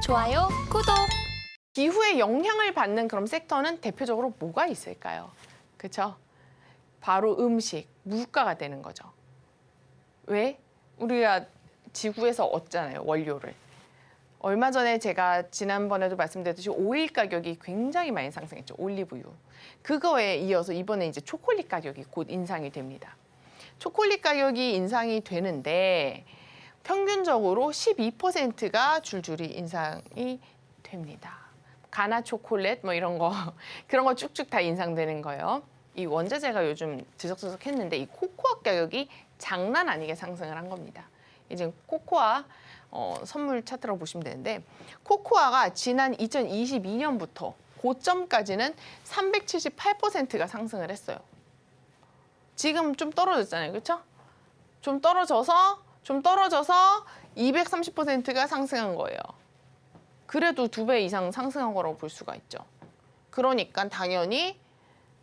좋아요, 구독. 기후에 영향을 받는 그런 섹터는 대표적으로 뭐가 있을까요? 그렇죠? 바로 음식, 물가가 되는 거죠. 왜? 우리가 지구에서 얻잖아요, 원료를. 얼마 전에 제가 지난번에도 말씀드렸듯이 오일 가격이 굉장히 많이 상승했죠, 올리브유. 그거에 이어서 이번에 이제 초콜릿 가격이 곧 인상이 됩니다. 초콜릿 가격이 인상이 되는데 평균적으로 12%가 줄줄이 인상이 됩니다. 가나 초콜릿 뭐 이런 거 그런 거 쭉쭉 다 인상되는 거예요. 이 원자재가 요즘 들썩들썩했는데 이 코코아 가격이 장난 아니게 상승을 한 겁니다. 이제 코코아 선물 차트라고 보시면 되는데 코코아가 지난 2022년부터 고점까지는 378%가 상승을 했어요. 지금 좀 떨어졌잖아요, 그렇죠? 좀 떨어져서 230%가 상승한 거예요. 그래도 2배 이상 상승한 거라고 볼 수가 있죠. 그러니까 당연히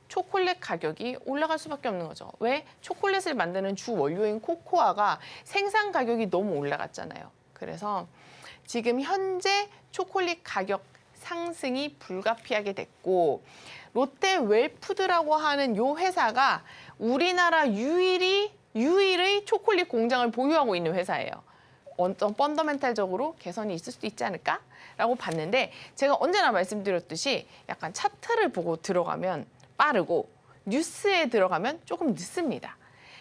초콜릿 가격이 올라갈 수밖에 없는 거죠. 왜? 초콜릿을 만드는 주 원료인 코코아가 생산 가격이 너무 올라갔잖아요. 그래서 지금 현재 초콜릿 가격 상승이 불가피하게 됐고 롯데 웰푸드라고 하는 요 회사가 우리나라 유일의 초콜릿 공장을 보유하고 있는 회사예요. 어떤 펀더멘탈적으로 개선이 있을 수도 있지 않을까라고 봤는데 제가 언제나 말씀드렸듯이 약간 차트를 보고 들어가면 빠르고 뉴스에 들어가면 조금 늦습니다.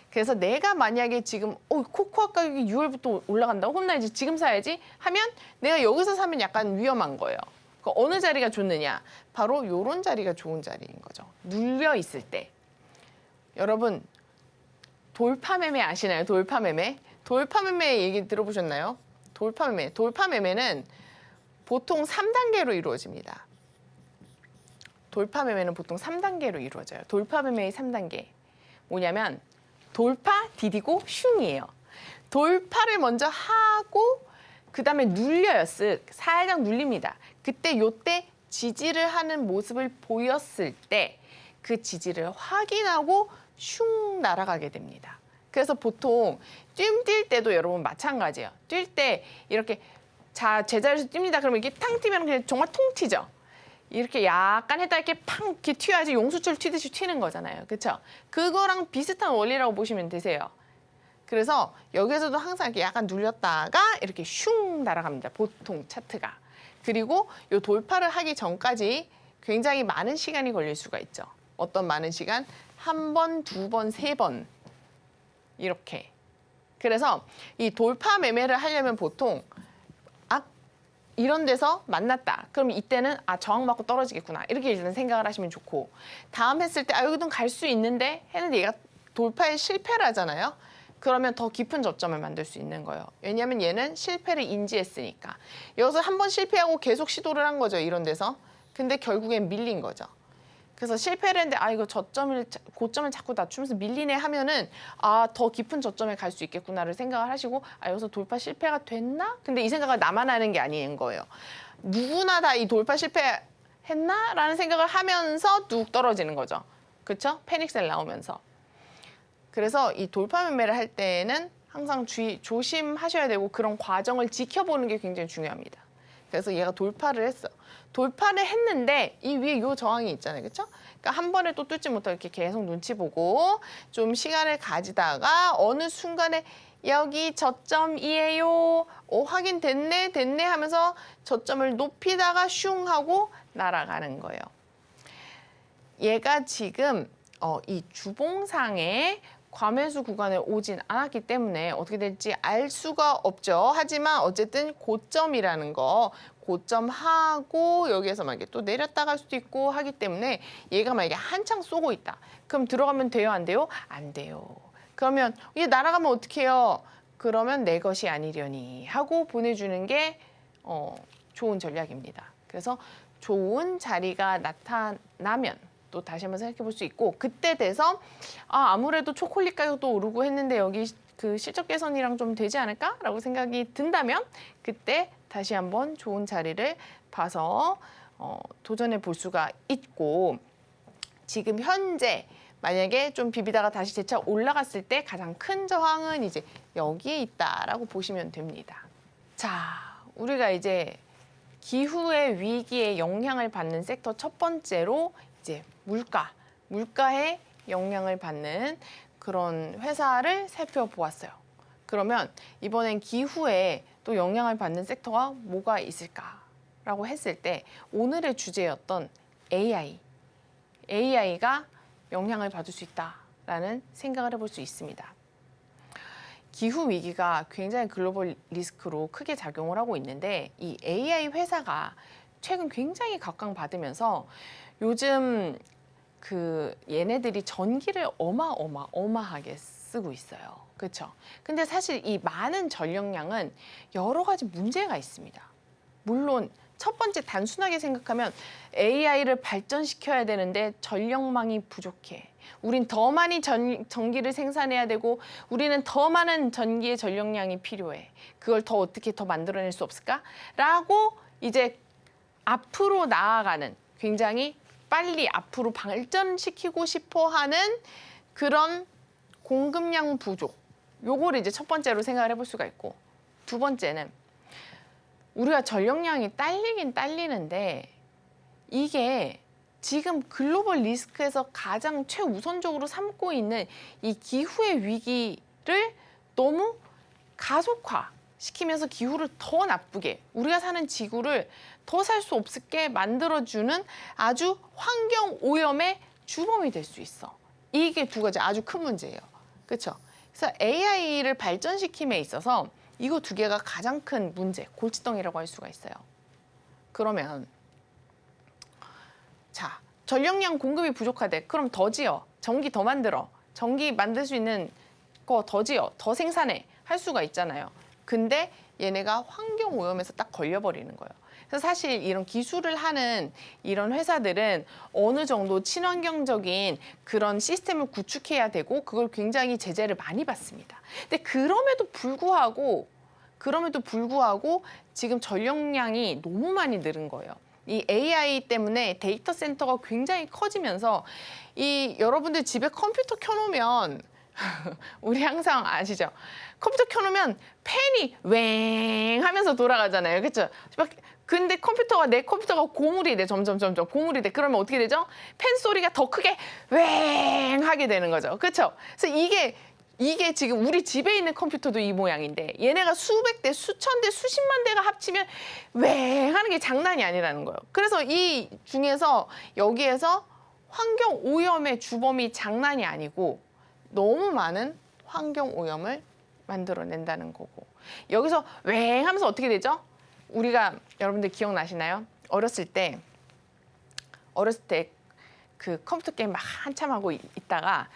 그래서 내가 만약에 지금 코코아 가격이 6월부터 올라간다고? 그럼 나 이제 지금 사야지 하면 내가 여기서 사면 약간 위험한 거예요. 어느 자리가 좋느냐? 바로 요런 자리가 좋은 자리인 거죠. 눌려 있을 때. 여러분 돌파매매 아시나요? 돌파매매? 돌파매매 얘기 들어보셨나요? 돌파매매는 보통 3단계로 이루어집니다. 돌파매매는 보통 3단계로 이루어져요. 돌파매매의 3단계. 뭐냐면 돌파, 디디고, 슝이에요. 돌파를 먼저 하고 그다음에 눌려요. 쓱 살짝 눌립니다. 그때 요때 지지를 하는 모습을 보였을 때 그 지지를 확인하고 슝 날아가게 됩니다. 그래서 보통 뛸 때도 여러분 마찬가지예요. 뛸 때 이렇게 제자리에서 뜁니다. 그러면 이렇게 탕 뛰면 그냥 정말 통 튀죠. 이렇게 약간 했다 이렇게 팡 이렇게 튀어야지 용수철 튀듯이 튀는 거잖아요. 그렇죠? 그거랑 비슷한 원리라고 보시면 되세요. 그래서 여기서도 항상 이렇게 약간 눌렸다가 이렇게 슝 날아갑니다. 보통 차트가. 그리고 이 돌파를 하기 전까지 굉장히 많은 시간이 걸릴 수가 있죠. 어떤 많은 시간? 1번, 2번, 3번 이렇게. 그래서 이 돌파 매매를 하려면 보통 이런 데서 만났다. 그럼 이때는 저항받고 떨어지겠구나. 이렇게 일단 생각을 하시면 좋고 다음 했을 때 여기도 갈 수 있는데 했는데 얘가 돌파에 실패를 하잖아요. 그러면 더 깊은 저점을 만들 수 있는 거예요. 왜냐하면 얘는 실패를 인지했으니까. 여기서 한 번 실패하고 계속 시도를 한 거죠. 이런 데서. 근데 결국엔 밀린 거죠. 그래서 실패를 했는데 이거 고점을 자꾸 낮추면서 밀리네 하면은 더 깊은 저점에 갈 수 있겠구나를 생각을 하시고 여기서 돌파 실패가 됐나? 근데 이 생각을 나만 하는 게 아닌 거예요. 누구나 다 이 돌파 실패했나? 라는 생각을 하면서 뚝 떨어지는 거죠. 그렇죠? 패닉셀 나오면서. 그래서 이 돌파 매매를 할 때는 항상 조심하셔야 되고 그런 과정을 지켜보는 게 굉장히 중요합니다. 그래서 얘가 돌파를 했어. 돌파를 했는데 이 위에 요 저항이 있잖아요. 그렇죠? 그러니까 한 번에 또 뚫지 못하고 이렇게 계속 눈치 보고 좀 시간을 가지다가 어느 순간에 여기 저점이에요. 확인됐네 하면서 저점을 높이다가 슝 하고 날아가는 거예요. 얘가 지금 이 주봉상에 과매수 구간에 오진 않았기 때문에 어떻게 될지 알 수가 없죠. 하지만 어쨌든 고점이라는 거 고점하고 여기에서 만약에 또 내렸다 갈 수도 있고 하기 때문에 얘가 만약에 한창 쏘고 있다. 그럼 들어가면 돼요? 안 돼요? 안 돼요. 그러면 얘 날아가면 어떻게 해요? 그러면 내 것이 아니려니 하고 보내주는 게 좋은 전략입니다. 그래서 좋은 자리가 나타나면 또 다시 한번 생각해 볼 수 있고 그때 돼서 아무래도 초콜릿 가격도 오르고 했는데 여기 그 실적 개선이랑 좀 되지 않을까라고 생각이 든다면 그때 다시 한번 좋은 자리를 봐서 도전해 볼 수가 있고 지금 현재 만약에 좀 비비다가 다시 재차 올라갔을 때 가장 큰 저항은 이제 여기에 있다라고 보시면 됩니다. 자, 우리가 이제 기후의 위기에 영향을 받는 섹터 첫 번째로 이제 물가에 영향을 받는 그런 회사를 살펴보았어요. 그러면 이번엔 기후에 또 영향을 받는 섹터가 뭐가 있을까라고 했을 때 오늘의 주제였던 AI가 영향을 받을 수 있다라는 생각을 해볼 수 있습니다. 기후 위기가 굉장히 글로벌 리스크로 크게 작용을 하고 있는데 이 AI 회사가 최근 굉장히 각광받으면서 요즘 얘네들이 전기를 어마어마하게 쓰고 있어요. 그렇죠? 근데 사실 이 많은 전력량은 여러 가지 문제가 있습니다. 물론 첫 번째 단순하게 생각하면 AI를 발전시켜야 되는데 전력망이 부족해. 우린 더 많이 전기를 생산해야 되고 우리는 더 많은 전기의 전력량이 필요해. 그걸 더 어떻게 더 만들어낼 수 없을까? 라고 이제 앞으로 나아가는 굉장히 빨리 앞으로 발전시키고 싶어 하는 그런 공급량 부족. 요거를 이제 첫 번째로 생각을 해볼 수가 있고 두 번째는 우리가 전력량이 딸리긴 딸리는데 이게 지금 글로벌 리스크에서 가장 최우선적으로 삼고 있는 이 기후의 위기를 너무 가속화시키면서 기후를 더 나쁘게 우리가 사는 지구를 더 살 수 없게 만들어주는 아주 환경 오염의 주범이 될 수 있어. 이게 두 가지 아주 큰 문제예요. 그렇죠? 그래서 AI를 발전시킴에 있어서 이거 두 개가 가장 큰 문제, 골칫덩이라고 할 수가 있어요. 그러면 자, 전력량 공급이 부족하대. 그럼 더 지어. 전기 더 만들어. 전기 만들 수 있는 거 더 지어. 더 생산해. 할 수가 있잖아요. 근데 얘네가 환경 오염에서 딱 걸려버리는 거예요. 그래서 사실 이런 기술을 하는 이런 회사들은 어느 정도 친환경적인 그런 시스템을 구축해야 되고 그걸 굉장히 제재를 많이 받습니다. 근데 그럼에도 불구하고 지금 전력량이 너무 많이 늘은 거예요. 이 AI 때문에 데이터 센터가 굉장히 커지면서 이 여러분들 집에 컴퓨터 켜놓으면 우리 항상 아시죠? 컴퓨터 켜놓으면 팬이 웽 하면서 돌아가잖아요. 그렇죠? 근데 내 컴퓨터가 고물이 돼. 점점 고물이 돼. 그러면 어떻게 되죠? 팬 소리가 더 크게 웽 하게 되는 거죠. 그렇죠? 그래서 이게 지금 우리 집에 있는 컴퓨터도 이 모양인데 얘네가 수백 대, 수천 대, 수십만 대가 합치면 웽 하는 게 장난이 아니라는 거예요. 그래서 이 중에서 여기에서 환경 오염의 주범이 장난이 아니고 너무 많은 환경 오염을 만들어낸다는 거고 여기서 웽 하면서 어떻게 되죠? 우리가 여러분들 기억나시나요? 어렸을 때 그 컴퓨터 게임 막 한참 하고 있다가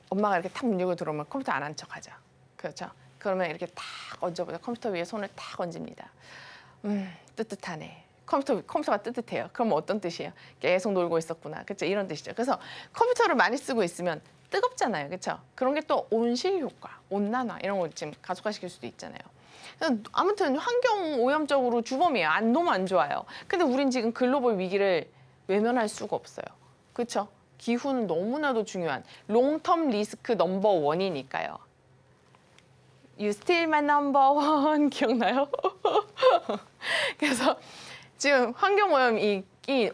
엄마가 이렇게 탁 문 열고 들어오면 컴퓨터 안 한 척하죠. 그렇죠? 그러면 이렇게 탁 얹어보자. 컴퓨터 위에 손을 탁 얹습니다. 뜨뜻하네. 컴퓨터가 뜨뜻해요. 그럼 어떤 뜻이에요? 계속 놀고 있었구나. 그렇죠? 이런 뜻이죠. 그래서 컴퓨터를 많이 쓰고 있으면 뜨겁잖아요. 그렇죠? 그런 게 또 온실 효과, 온난화 이런 거 지금 가속화시킬 수도 있잖아요. 아무튼 환경 오염적으로 주범이에요. 너무 안 좋아요. 근데 우린 지금 글로벌 위기를 외면할 수가 없어요. 그렇죠? 기후는 너무나도 중요한 롱텀 리스크 넘버 원이니까요. You still my number one 기억나요? 그래서 지금 환경 오염이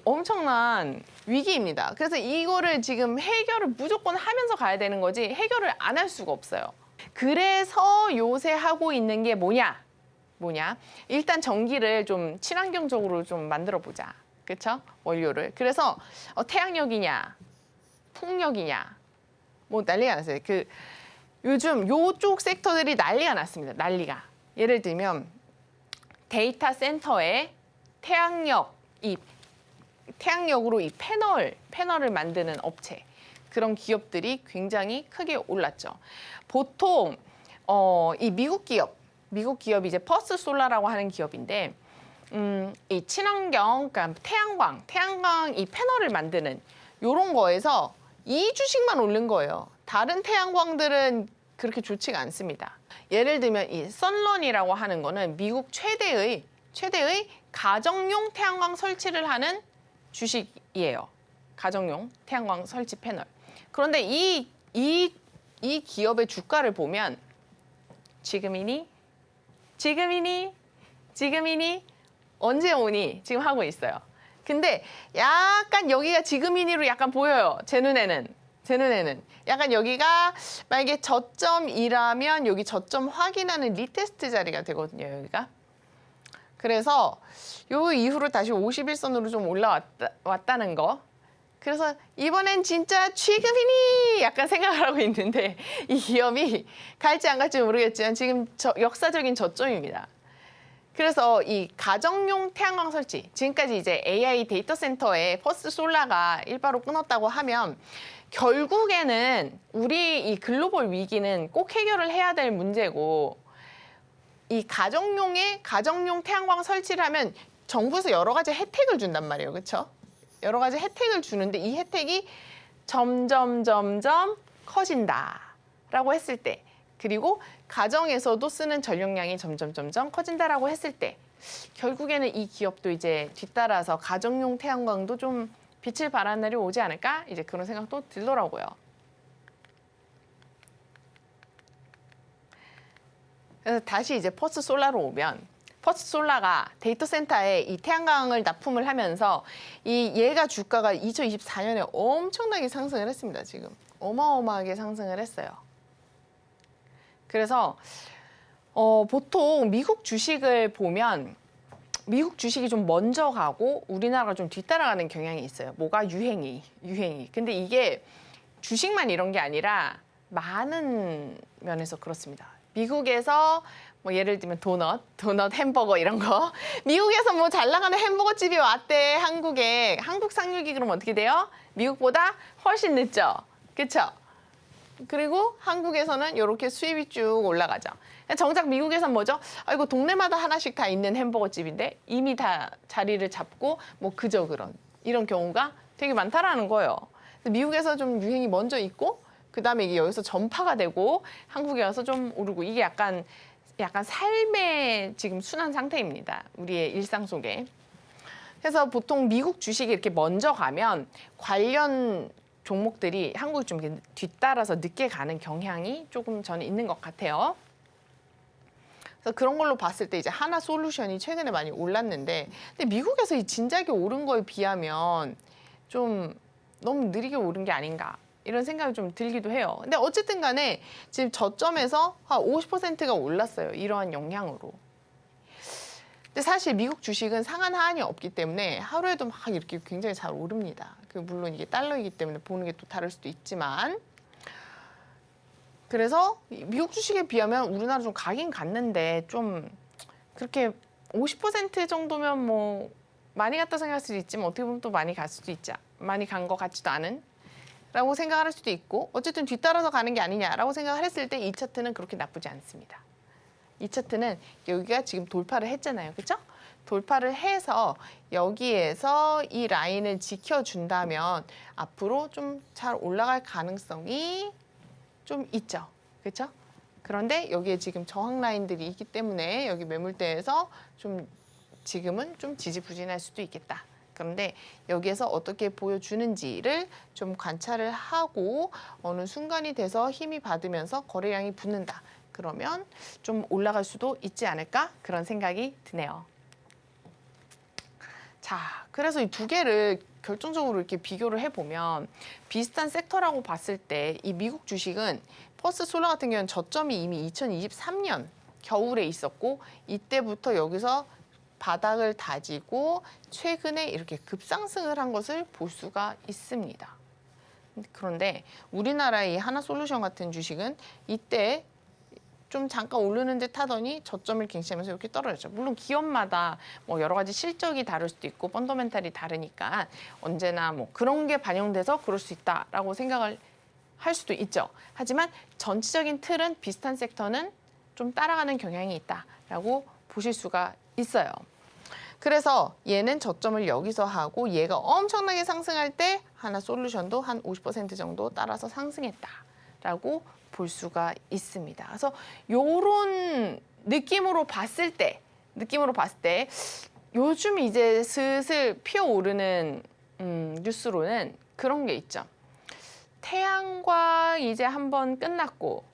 엄청난 위기입니다. 그래서 이거를 지금 해결을 무조건 하면서 가야 되는 거지 해결을 안 할 수가 없어요. 그래서 요새 하고 있는 게 뭐냐? 일단 전기를 좀 친환경적으로 좀 만들어 보자. 그렇죠? 원료를. 그래서 태양력이냐, 풍력이냐, 뭐 난리가 났어요. 요즘 요쪽 섹터들이 난리가 났습니다. 난리가. 예를 들면 데이터 센터에 태양력으로 이 패널을 만드는 업체 그런 기업들이 굉장히 크게 올랐죠. 보통 이 미국 기업이 이제 퍼스트 솔라라고 하는 기업인데 이 친환경 그러니까 태양광 이 패널을 만드는 요런 거에서 이 주식만 오른 거예요. 다른 태양광들은 그렇게 좋지가 않습니다. 예를 들면 이 선런이라고 하는 거는 미국 최대의 가정용 태양광 설치를 하는 주식이에요. 가정용 태양광 설치 패널. 그런데 이 기업의 주가를 보면 지금이니 언제 오니? 지금 하고 있어요. 근데 약간 여기가 지금이니로 약간 보여요. 제 눈에는. 약간 여기가 만약에 저점이라면 여기 저점 확인하는 리테스트 자리가 되거든요. 여기가. 그래서 요 이후로 다시 51선으로 좀 올라왔다는 거. 그래서 이번엔 진짜 취급이니 약간 생각을 하고 있는데 이 기업이 갈지 안 갈지 모르겠지만 지금 역사적인 저점입니다. 그래서 이 가정용 태양광 설치, 지금까지 이제 AI 데이터 센터에 퍼스트 솔라가 일바로 끊었다고 하면 결국에는 우리 이 글로벌 위기는 꼭 해결을 해야 될 문제고, 이 가정용 태양광 설치를 하면 정부에서 여러 가지 혜택을 준단 말이에요. 그렇죠? 여러 가지 혜택을 주는데 이 혜택이 점점 커진다라고 했을 때, 그리고 가정에서도 쓰는 전력량이 점점 커진다라고 했을 때 결국에는 이 기업도 이제 뒤따라서 가정용 태양광도 좀 빛을 발하는 날이 오지 않을까? 이제 그런 생각도 들더라고요. 그래서 다시 이제 퍼스트 솔라로 오면, 퍼스트 솔라가 데이터 센터에 이 태양광을 납품을 하면서 얘가 주가가 2024년에 엄청나게 상승을 했습니다. 지금 어마어마하게 상승을 했어요. 그래서 보통 미국 주식을 보면 미국 주식이 좀 먼저 가고 우리나라가 좀 뒤따라가는 경향이 있어요. 뭐가? 유행이. 근데 이게 주식만 이런 게 아니라 많은 면에서 그렇습니다. 미국에서 뭐 예를 들면 도넛, 햄버거 이런 거. 미국에서 뭐 잘 나가는 햄버거 집이 왔대, 한국에. 한국 상륙이 그럼 어떻게 돼요? 미국보다 훨씬 늦죠. 그렇죠? 그리고 한국에서는 이렇게 수입이 쭉 올라가죠. 정작 미국에서는 뭐죠? 이거 동네마다 하나씩 다 있는 햄버거 집인데 이미 다 자리를 잡고 뭐 그저 그런 이런 경우가 되게 많다라는 거예요. 미국에서 좀 유행이 먼저 있고 그다음에 이게 여기서 전파가 되고 한국에 와서 좀 오르고, 이게 약간 삶의 지금 순환 상태입니다. 우리의 일상 속에. 그래서 보통 미국 주식이 이렇게 먼저 가면 관련 종목들이 한국이 좀 뒤따라서 늦게 가는 경향이 조금 저는 있는 것 같아요. 그래서 그런 걸로 봤을 때 이제 하나솔루션이 최근에 많이 올랐는데, 근데 미국에서 이 진작에 오른 거에 비하면 좀 너무 느리게 오른 게 아닌가 이런 생각이 좀 들기도 해요. 근데 어쨌든 간에 지금 저점에서 한 50%가 올랐어요. 이러한 영향으로. 근데 사실 미국 주식은 상한 하한이 없기 때문에 하루에도 막 이렇게 굉장히 잘 오릅니다. 물론 이게 달러이기 때문에 보는 게 또 다를 수도 있지만, 그래서 미국 주식에 비하면 우리나라 좀 가긴 갔는데 좀 그렇게 50% 정도면 뭐 많이 갔다 생각할 수도 있지만 어떻게 보면 또 많이 갈 수도 있죠. 많이 간 것 같지도 않은 라고 생각을 할 수도 있고, 어쨌든 뒤따라서 가는 게 아니냐라고 생각을 했을 때 이 차트는 그렇게 나쁘지 않습니다. 이 차트는 여기가 지금 돌파를 했잖아요. 그렇죠? 돌파를 해서 여기에서 이 라인을 지켜준다면 앞으로 좀 잘 올라갈 가능성이 좀 있죠. 그렇죠? 그런데 여기에 지금 저항 라인들이 있기 때문에 여기 매물대에서 좀 지금은 좀 지지부진할 수도 있겠다. 그런데 여기에서 어떻게 보여주는지를 좀 관찰을 하고 어느 순간이 돼서 힘이 받으면서 거래량이 붙는다. 그러면 좀 올라갈 수도 있지 않을까? 그런 생각이 드네요. 자, 그래서 이 두 개를 결정적으로 이렇게 비교를 해보면 비슷한 섹터라고 봤을 때 이 미국 주식은 퍼스트 솔라 같은 경우는 저점이 이미 2023년 겨울에 있었고 이때부터 여기서 바닥을 다지고 최근에 이렇게 급상승을 한 것을 볼 수가 있습니다. 그런데 우리나라의 하나솔루션 같은 주식은 이때 좀 잠깐 오르는 듯 하더니 저점을 갱신하면서 이렇게 떨어졌죠. 물론 기업마다 뭐 여러 가지 실적이 다를 수도 있고 펀더멘탈이 다르니까 언제나 뭐 그런 게 반영돼서 그럴 수 있다라고 생각을 할 수도 있죠. 하지만 전체적인 틀은 비슷한 섹터는 좀 따라가는 경향이 있다라고 보실 수가 있어요. 그래서 얘는 저점을 여기서 하고 얘가 엄청나게 상승할 때 하나솔루션도 한 50% 정도 따라서 상승했다라고 볼 수가 있습니다. 그래서 요런 느낌으로 봤을 때 요즘 이제 슬슬 피어오르는 뉴스로는 그런 게 있죠. 태양광 이제 한번 끝났고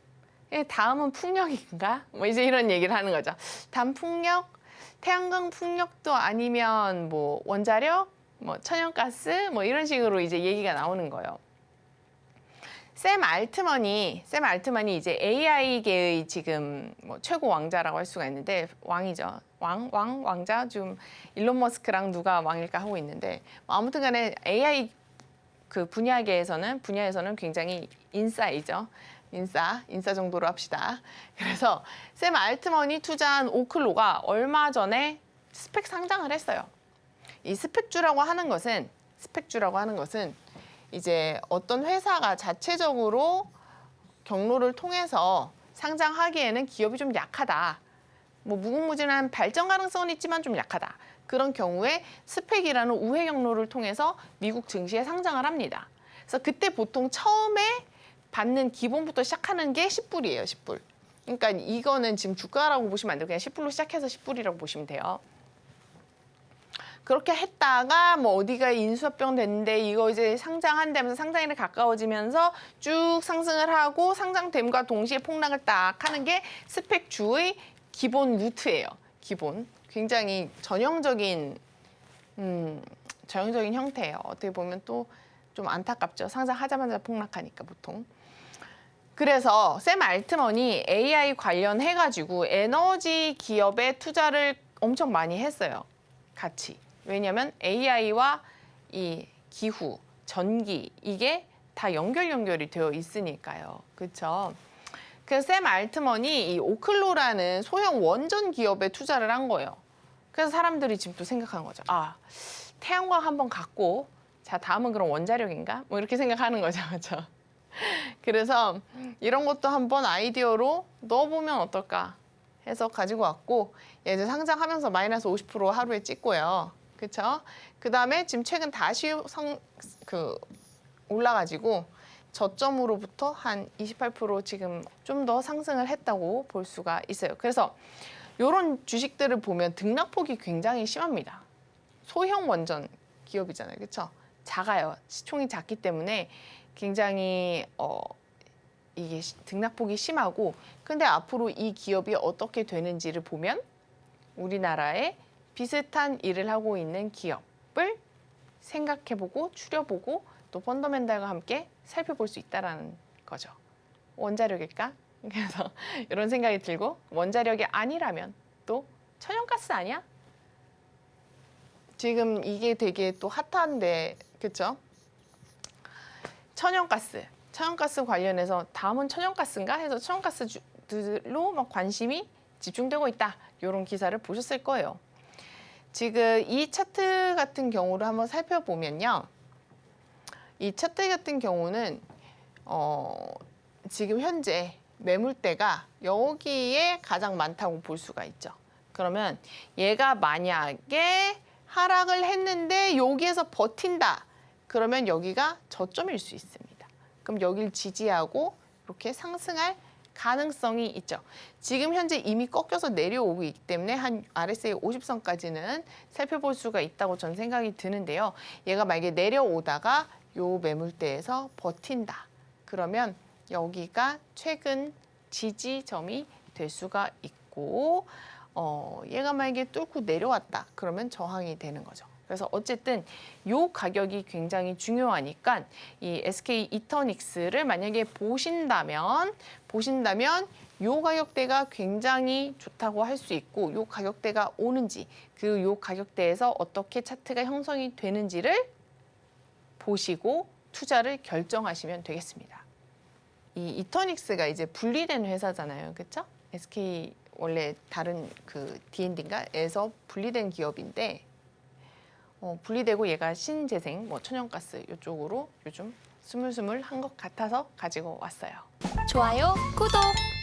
다음은 풍력인가? 뭐 이제 이런 얘기를 하는 거죠. 다음 풍력, 태양광 풍력도 아니면 뭐 원자력, 뭐 천연가스 뭐 이런 식으로 이제 얘기가 나오는 거예요. 샘 알트먼이 이제 AI계의 지금 뭐 최고 왕자라고 할 수가 있는데 왕이죠. 왕자 좀 일론 머스크랑 누가 왕일까 하고 있는데 아무튼간에 AI 그 분야에서는 굉장히 인싸이죠. 인싸 정도로 합시다. 그래서 샘 알트먼이 투자한 오클로가 얼마 전에 스펙 상장을 했어요. 이 스펙주라고 하는 것은 이제 어떤 회사가 자체적으로 경로를 통해서 상장하기에는 기업이 좀 약하다. 뭐 무궁무진한 발전 가능성은 있지만 좀 약하다. 그런 경우에 스펙이라는 우회 경로를 통해서 미국 증시에 상장을 합니다. 그래서 그때 보통 처음에 받는 기본부터 시작하는 게 10불이에요, 10불. 그러니까 이거는 지금 주가라고 보시면 안 돼요. 그냥 10불로 시작해서 10불이라고 보시면 돼요. 그렇게 했다가 뭐 어디가 인수합병 됐는데 이거 이제 상장한다면서 상장일에 가까워지면서 쭉 상승을 하고 상장됨과 동시에 폭락을 딱 하는 게 스펙주의 기본 루트예요. 기본. 굉장히 전형적인 형태예요. 어떻게 보면 또 좀 안타깝죠. 상장하자마자 폭락하니까 보통. 그래서 샘 알트먼이 AI 관련해가지고 에너지 기업에 투자를 엄청 많이 했어요. 같이. 왜냐하면 AI와 이 기후, 전기 이게 다 연결이 되어 있으니까요. 그렇죠? 그래서 샘 알트먼이 이 오클로라는 소형 원전 기업에 투자를 한 거예요. 그래서 사람들이 지금 또 생각하는 거죠. 아, 태양광 한번 갖고 자 다음은 그럼 원자력인가? 뭐 이렇게 생각하는 거죠. 그렇죠? 그래서 이런 것도 한번 아이디어로 넣어보면 어떨까 해서 가지고 왔고 이제 상장하면서 마이너스 50% 하루에 찍고요. 그렇죠? 그 다음에 지금 최근 다시 올라가지고 저점으로부터 한 28% 지금 좀 더 상승을 했다고 볼 수가 있어요. 그래서 이런 주식들을 보면 등락폭이 굉장히 심합니다. 소형 원전 기업이잖아요. 그렇죠? 작아요. 시총이 작기 때문에 굉장히 이게 등락폭이 심하고 근데 앞으로 이 기업이 어떻게 되는지를 보면 우리나라에 비슷한 일을 하고 있는 기업을 생각해보고 추려보고 또 펀더멘탈과 함께 살펴볼 수 있다는 거죠. 원자력일까? 그래서 이런 생각이 들고 원자력이 아니라면 또 천연가스 아니야? 지금 이게 되게 또 핫한데 그렇죠? 천연가스 관련해서 다음은 천연가스인가 해서 천연가스들로 막 관심이 집중되고 있다. 이런 기사를 보셨을 거예요. 지금 이 차트 같은 경우를 한번 살펴보면요. 이 차트 같은 경우는 지금 현재 매물대가 여기에 가장 많다고 볼 수가 있죠. 그러면 얘가 만약에 하락을 했는데 여기에서 버틴다. 그러면 여기가 저점일 수 있습니다. 그럼 여기를 지지하고 이렇게 상승할 가능성이 있죠. 지금 현재 이미 꺾여서 내려오고 있기 때문에 한 RSI 50선까지는 살펴볼 수가 있다고 전 생각이 드는데요. 얘가 만약에 내려오다가 요 매물대에서 버틴다. 그러면 여기가 최근 지지점이 될 수가 있고 얘가 만약에 뚫고 내려왔다. 그러면 저항이 되는 거죠. 그래서 어쨌든 요 가격이 굉장히 중요하니까 이 SK 이터닉스를 만약에 보신다면 요 가격대가 굉장히 좋다고 할 수 있고 요 가격대가 오는지 그 요 가격대에서 어떻게 차트가 형성이 되는지를 보시고 투자를 결정하시면 되겠습니다. 이 이터닉스가 이제 분리된 회사잖아요. 그렇죠? SK 원래 다른 그 D&D인가에서 분리된 기업인데 분리되고 얘가 신재생, 뭐 천연가스 이쪽으로 요즘 스물스물한 것 같아서 가지고 왔어요. 좋아요, 구독!